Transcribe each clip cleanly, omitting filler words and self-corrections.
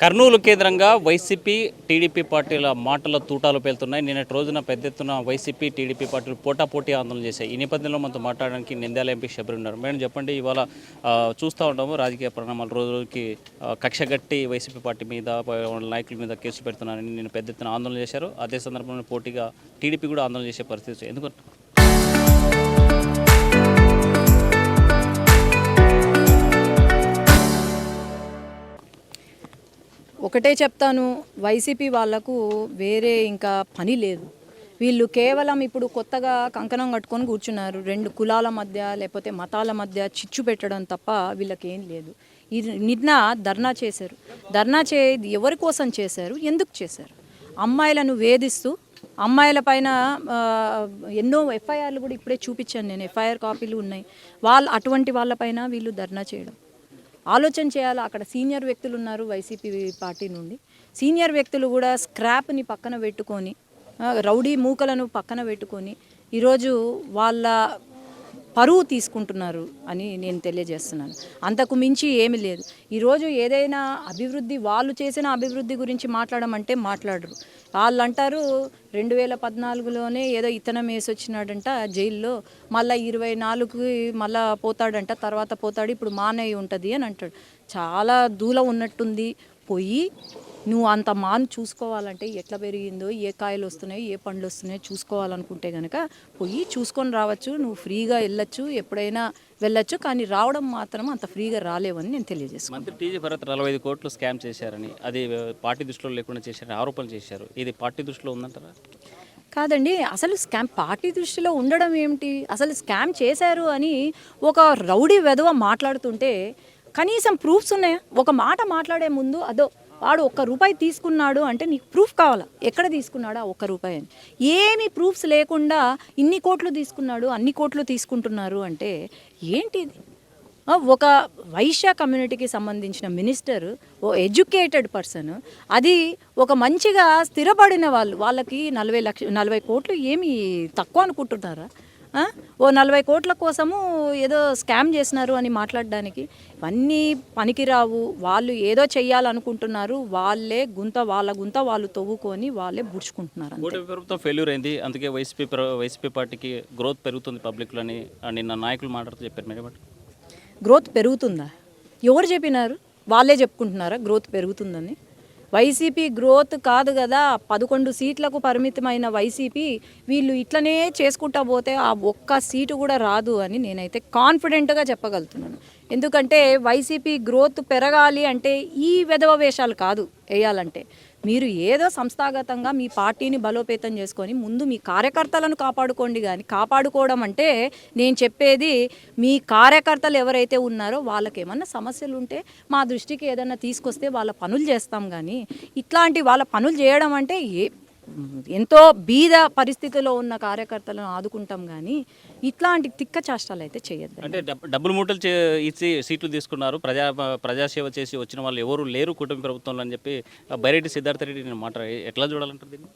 కర్నూలు కేంద్రంగా YCP TDP పార్టీల మాటల తూటాలు పేలుతున్నాయి. నిన్నటి రోజున పెద్ద ఎత్తున వైసీపీ టీడీపీ పార్టీలు పోటాపోటీ ఆందోళన చేశాయి. ఈ నేపథ్యంలో మనతో మాట్లాడడానికి నంద్యాల ఎంపీ శబరి ఉన్నారు. మేడం చెప్పండి, ఇవాళ చూస్తూ ఉంటాము రాజకీయ పరిణామాలు రోజు రోజుకి కక్షగట్టి వైసీపీ పార్టీ మీద వాళ్ళ నాయకుల మీద కేసులు పెడుతున్నారని నిన్న పెద్ద ఎత్తున ఆందోళన చేశారు. అదే సందర్భంలో పోటీగా టీడీపీ కూడా ఆందోళన చేసే పరిస్థితి ఎందుకు? ఒకటే చెప్తాను, వైసీపీ వాళ్లకు వేరే ఇంకా పని లేదు. వీళ్ళు కేవలం ఇప్పుడు కొత్తగా కంకణం కట్టుకొని కూర్చున్నారు. రెండు కులాల మధ్య లేకపోతే మతాల మధ్య చిచ్చు పెట్టడం తప్ప వీళ్ళకేం లేదు. నిన్న ధర్నా చేశారు. ఎవరి కోసం చేశారు, ఎందుకు చేశారు? అమ్మాయిలను వేధిస్తూ అమ్మాయిల పైన ఎన్నో ఎఫ్ఐఆర్లు కూడా ఇప్పుడే చూపించాను నేను, ఎఫ్ఐఆర్ కాపీలు ఉన్నాయి. అటువంటి వాళ్ళపైన వీళ్ళు ధర్నా చేయడం ఆలోచన చేయాలి. అక్కడ సీనియర్ వ్యక్తులు ఉన్నారు వైసీపీ పార్టీ నుండి. సీనియర్ వ్యక్తులు కూడా స్క్రాప్ని పక్కన పెట్టుకొని, రౌడీ మూకలను పక్కన పెట్టుకొని ఈరోజు వాళ్ళ పరువు తీసుకుంటున్నారు అని నేను తెలియజేస్తున్నాను. అంతకు మించి ఏమీ లేదు. ఈరోజు ఏదైనా అభివృద్ధి, వాళ్ళు చేసిన అభివృద్ధి గురించి మాట్లాడమంటే మాట్లాడరు. వాళ్ళు అంటారు 2014లోనే ఏదో ఇతనం వేసి వచ్చినాడంట జైల్లో, మళ్ళీ 24కి మళ్ళీ పోతాడంట, తర్వాత పోతాడు, ఇప్పుడు మానయ్య ఉంటుంది అని అంటాడు. చాలా దూలం ఉన్నట్టుంది. పోయి నువ్వు అంత మాను చూసుకోవాలంటే ఎట్లా పెరిగిందో, ఏ కాయలు వస్తున్నాయో, ఏ పండ్లు వస్తున్నాయో చూసుకోవాలనుకుంటే కనుక పోయి చూసుకొని రావచ్చు. నువ్వు ఫ్రీగా వెళ్ళొచ్చు, ఎప్పుడైనా వెళ్ళొచ్చు, కానీ రావడం మాత్రం అంత ఫ్రీగా రాలేవని నేను తెలియజేస్తాను. మంత్రి టీజీ భరత్ 45 కోట్లు స్కామ్ చేశారని, అది పార్టీ దృష్టిలో లేకుండా చేశారని ఆరోపణలు చేశారు. ఇది పార్టీ దృష్టిలో ఉందంటారా? కాదండి, అసలు స్కామ్ పార్టీ దృష్టిలో ఉండడం ఏమిటి? అసలు స్కామ్ చేశారు అని ఒక రౌడీ వెధవ మాట్లాడుతుంటే కనీసం ప్రూఫ్స్ ఉన్నాయా? ఒక మాట మాట్లాడే ముందు అదో వాడు ₹1 తీసుకున్నాడు అంటే నీకు ప్రూఫ్ కావాలా, ఎక్కడ తీసుకున్నాడా ₹1 అని. ఏమీ ప్రూఫ్స్ లేకుండా ఇన్ని కోట్లు తీసుకున్నాడు, అన్ని కోట్లు తీసుకుంటున్నారు అంటే ఏంటిది? ఒక వైశ్య కమ్యూనిటీకి సంబంధించిన మినిస్టర్, ఓ ఎడ్యుకేటెడ్ పర్సన్, అది ఒక మంచిగా స్థిరపడిన వాళ్ళకి 40 కోట్లు ఏమి తక్కువ అనుకుంటున్నారా? ఓ 40 కోట్ల కోసము ఏదో స్కామ్ చేసినారు అని మాట్లాడడానికి ఇవన్నీ పనికిరావు. వాళ్ళు ఏదో చెయ్యాలనుకుంటున్నారు, వాళ్ళ గుంత వాళ్ళు తవ్వుకొని వాళ్ళే బుడ్చుకుంటున్నారు. ప్రభుత్వం ఫెయిల్యూర్ అయింది, అందుకే వైసీపీ పార్టీకి గ్రోత్ పెరుగుతుంది పబ్లిక్లో అని నిన్న నాయకులు మాట్లాడుతూ చెప్పారు. మేడం, గ్రోత్ పెరుగుతుందా? ఎవరు చెప్పినారు? వాళ్ళే చెప్పుకుంటున్నారా గ్రోత్ పెరుగుతుందని? వైసీపీ గ్రోత్ కాదు కదా, 11 సీట్లకు పరిమితమైన వైసీపీ వీళ్ళు ఇట్లనే చేసుకుంటా పోతే ఆ ఒక్క సీటు కూడా రాదు అని నేనైతే కాన్ఫిడెంట్గా చెప్పగలుగుతున్నాను. ఎందుకంటే వైసీపీ గ్రోత్ పెరగాలి అంటే ఈ వెధవ వేషాలు కాదు వేయాలంటే. మీరు ఏదో సంస్థాగతంగా మీ పార్టీని బలోపేతం చేసుకొని ముందు మీ కార్యకర్తలను కాపాడుకోండి. కానీ కాపాడుకోవడం అంటే నేను చెప్పేది, మీ కార్యకర్తలు ఎవరైతే ఉన్నారో వాళ్ళకి ఏమన్నా సమస్యలు ఉంటే మా దృష్టికి ఏదన్నా తీసుకొస్తే వాళ్ళ పనులు చేస్తాం. కానీ ఇట్లాంటి వాళ్ళ పనులు చేయడం అంటే ఎంతో బీద పరిస్థితిలో ఉన్న కార్యకర్తలను ఆదుకుంటాం. కానీ ఇట్లాంటి తిక్క చేష్టాలు అయితే చేయొద్దు. అంటే డబ్బులు మూటలు ఇచ్చి సీట్లు తీసుకున్నారు, ప్రజాసేవ చేసి వచ్చిన వాళ్ళు ఎవరు లేరు కూటమి ప్రభుత్వంలో అని చెప్పి బైరెడ్డి సిద్ధార్థ రెడ్డి నేను ఎట్లా చూడాలంటారు దీన్ని?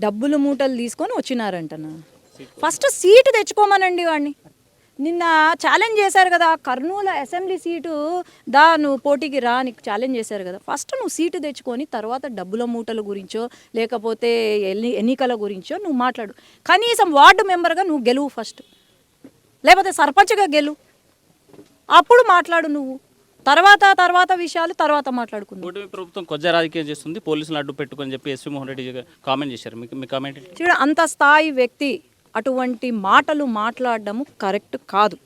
డబ్బులు మూటలు తీసుకొని వచ్చినారంటనా? ఫస్ట్ సీటు తెచ్చుకోమనండి వాడిని. నిన్న ఛాలెంజ్ చేశారు కదా, కర్నూలు అసెంబ్లీ సీటు నువ్వు పోటీకి రా నీకు ఛాలెంజ్ చేశారు కదా. ఫస్ట్ నువ్వు సీటు తెచ్చుకొని తర్వాత డబ్బుల మూటల గురించో లేకపోతే ఎన్నికల గురించో నువ్వు మాట్లాడు. కనీసం వార్డు మెంబర్గా నువ్వు గెలువు ఫస్ట్, లేకపోతే సర్పంచ్గా గెలువు, అప్పుడు మాట్లాడు నువ్వు. తర్వాత విషయాలు తర్వాత మాట్లాడుకుందాం. కూటమి ప్రభుత్వం కొద్ది రాజకీయం చేస్తుంది, పోలీసులు అడ్డు పెట్టుకొని చెప్పి ఎస్వి మోహన్ రెడ్డి కామెంట్ చేశారు. మీ కామెంట్ చూడ, అంత స్థాయి వ్యక్తి అటువంటి మాటలు మాట్లాడడము కరెక్ట్ కాదు.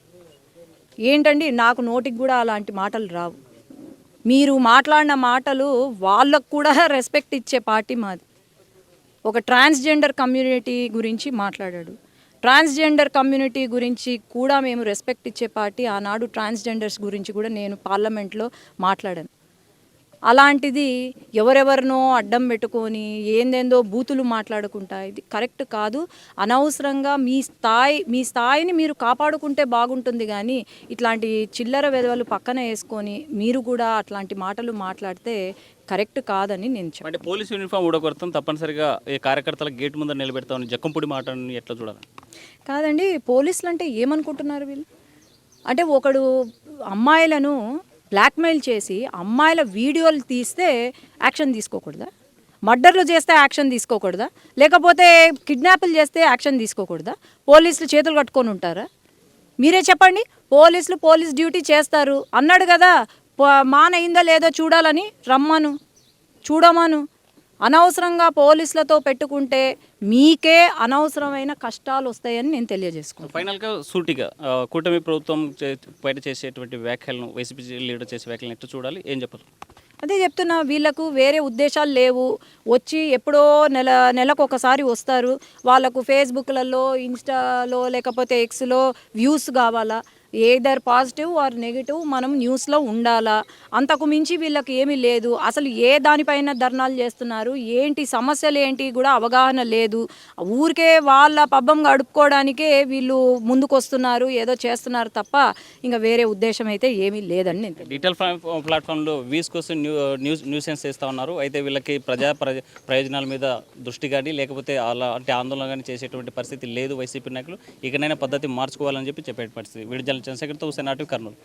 ఏంటండి, నాకు నోటికి కూడా అలాంటి మాటలు రావు. మీరు మాట్లాడిన మాటలు వాళ్ళకు కూడా రెస్పెక్ట్ ఇచ్చే పార్టీ మాది. ఒక ట్రాన్స్జెండర్ కమ్యూనిటీ గురించి మాట్లాడాడు. ట్రాన్స్జెండర్ కమ్యూనిటీ గురించి కూడా మేము రెస్పెక్ట్ ఇచ్చే పార్టీ. ఆనాడు ట్రాన్స్జెండర్స్ గురించి కూడా నేను పార్లమెంట్లో మాట్లాడాను. అలాంటిది ఎవరెవరినో అడ్డం పెట్టుకొని ఏందేందో బూతులు మాట్లాడుకుంటా, ఇది కరెక్ట్ కాదు. అనవసరంగా మీ స్థాయిని మీరు కాపాడుకుంటే బాగుంటుంది. కానీ ఇట్లాంటి చిల్లర వెధవలు పక్కన వేసుకొని మీరు కూడా అట్లాంటి మాటలు మాట్లాడితే కరెక్ట్ కాదని నేను చెప్పాను. అంటే పోలీస్ యూనిఫామ్ ఊడగొడతాం, తప్పనిసరిగా ఈ కార్యకర్తల గేట్ ముందర నిలబెడతామని జక్కంపూడి మాటని ఎట్లా చూడాలి? కాదండి, పోలీసులు అంటే ఏమనుకుంటున్నారు వీళ్ళు? అంటే ఒకడు అమ్మాయిలను బ్లాక్మెయిల్ చేసి అమ్మాయిల వీడియోలు తీస్తే యాక్షన్ తీసుకోకూడదా? మర్డర్లు చేస్తే యాక్షన్ తీసుకోకూడదా? లేకపోతే కిడ్నాపులు చేస్తే యాక్షన్ తీసుకోకూడదా? పోలీసులు చేతులు కట్టుకొని ఉంటారా? మీరే చెప్పండి. పోలీసులు పోలీస్ డ్యూటీ చేస్తారు అన్నాడు కదా, మానయిందో లేదో చూడాలని రమ్మను, చూడమను. అనవసరంగా పోలీసులతో పెట్టుకుంటే మీకే అనవసరమైన కష్టాలు వస్తాయని నేను తెలియజేసుకుంటాను. ఫైనల్గా సూటిగా కూటమి ప్రభుత్వం పైన చేసేటువంటి వ్యాఖ్యలను, వైసీపీ లీడర్ చేసే వ్యాఖ్యలను ఎట్లా చూడాలి, ఏం చెప్పారు? అదే చెప్తున్నా, వీళ్ళకు వేరే ఉద్దేశాలు లేవు. వచ్చి ఎప్పుడో నెలకు ఒకసారి వస్తారు. వాళ్ళకు ఫేస్బుక్లలో, ఇన్స్టాలో, లేకపోతే ఎక్స్లో వ్యూస్ కావాలా? ఏదర్ పాజిటివ్ ఆర్ నెగిటివ్ మనం న్యూస్లో ఉండాలా? అంతకు మించి వీళ్ళకి ఏమీ లేదు. అసలు ఏ దానిపైన ధర్నాలు చేస్తున్నారు, ఏంటి సమస్యలు ఏంటి కూడా అవగాహన లేదు. ఊరికే వాళ్ళ పబ్బం గడుపుకోవడానికే వీళ్ళు ముందుకొస్తున్నారు, ఏదో చేస్తున్నారు తప్ప ఇంకా వేరే ఉద్దేశం అయితే ఏమీ లేదని నేను డిజిటల్ ప్లాట్ఫామ్లో వ్యూస్ కోసం న్యూసెన్స్ చేస్తూ ఉన్నారు. అయితే వీళ్ళకి ప్రయోజనాల మీద దృష్టి కానీ లేకపోతే అలాంటి ఆందోళన కానీ చేసేటువంటి పరిస్థితి లేదు వైసీపీ నాయకులు. ఇకనైనా పద్ధతి మార్చుకోవాలని చెప్పి చెప్పే పరిస్థితి. విడుదల చంద్రశేఖర్తో హుసేన్, ఆర్టీవీ, కర్నూలు.